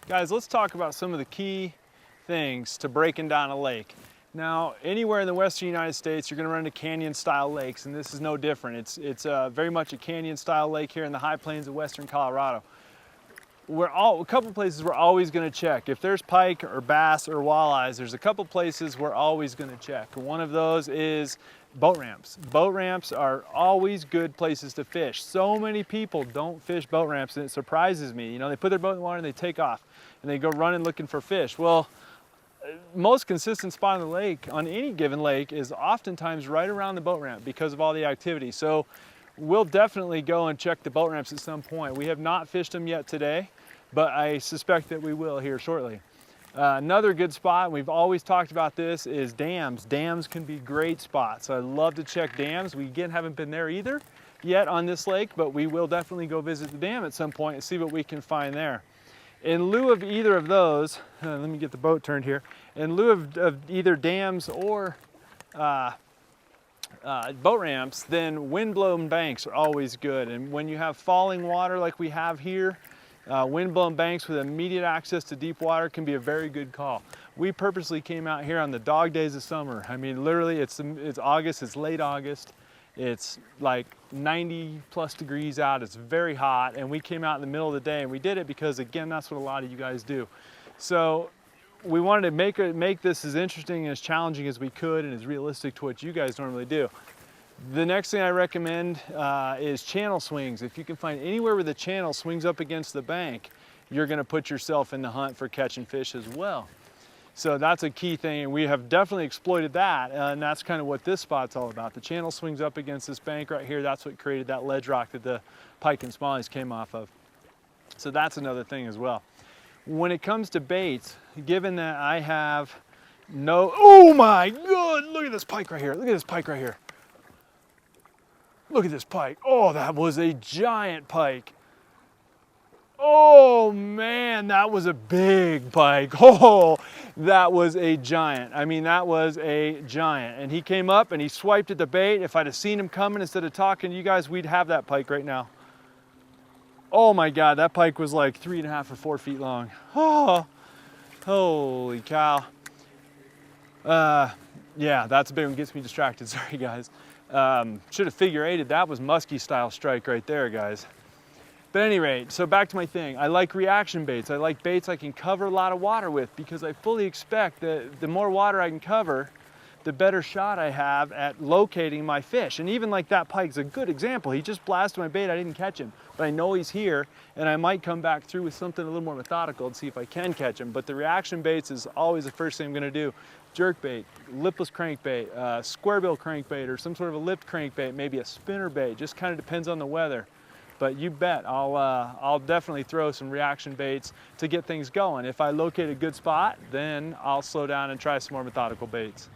Guys, let's talk about some of the key things to breaking down a lake. Now, anywhere in the western United States, you're going to run into canyon-style lakes, and this is no different. It's very much a canyon-style lake here in the high plains of western Colorado. A couple places we're always going to check. If there's pike or bass or walleyes, there's a couple places we're always going to check. One of those is boat ramps. Boat ramps are always good places to fish. So many people don't fish boat ramps, and it surprises me. You know, they put their boat in the water and they take off and they go running looking for fish. Well, most consistent spot on the lake, on any given lake, is oftentimes right around the boat ramp because of all the activity. So we'll definitely go and check the boat ramps at some point. We have not fished them yet today, but I suspect that we will here shortly. Another good spot, we've always talked about this, is dams. Dams can be great spots. I love to check dams. We again haven't been there either yet on this lake, but we will definitely go visit the dam at some point and see what we can find there. In lieu of either of those, let me get the boat turned here. In lieu of either dams or boat ramps, then wind-blown banks are always good. And when you have falling water like we have here, wind-blown banks with immediate access to deep water can be a very good call. We purposely came out here on the dog days of summer. I mean, literally, it's August, it's late August. It's like 90 plus degrees out, it's very hot, and we came out in the middle of the day, and we did it because, again, that's what a lot of you guys do. So we wanted to make this as interesting and as challenging as we could and as realistic to what you guys normally do. The next thing I recommend is channel swings. If you can find anywhere where the channel swings up against the bank, you're gonna put yourself in the hunt for catching fish as well. So that's a key thing, and we have definitely exploited that, and that's kind of what this spot's all about. The channel swings up against this bank right here. That's what created that ledge rock that the pike and smallies came off of. So that's another thing as well. When it comes to baits, given that I have oh my God, look at this pike right here. Look at this pike right here. Look at this pike. Oh, that was a giant pike. Oh man, that was a big pike. Oh, that was a giant. I mean, that was a giant. And he came up and he swiped at the bait. If I'd have seen him coming instead of talking to you guys, we'd have that pike right now. Oh my God, that pike was like 3.5 or 4 feet long. Oh, holy cow. Yeah, that's a big one, gets me distracted, sorry guys. Should have figure eighted, that was musky style strike right there, guys. But at any rate, so back to my thing. I like reaction baits. I like baits I can cover a lot of water with because I fully expect that the more water I can cover, the better shot I have at locating my fish. And even like that pike's a good example. He just blasted my bait, I didn't catch him, but I know he's here and I might come back through with something a little more methodical and see if I can catch him. But the reaction baits is always the first thing I'm gonna do. Jerk bait, lipless crankbait, square bill crankbait, or some sort of a lipped crankbait, maybe a spinner bait, just kind of depends on the weather. But you bet, I'll definitely throw some reaction baits to get things going. If I locate a good spot, then I'll slow down and try some more methodical baits.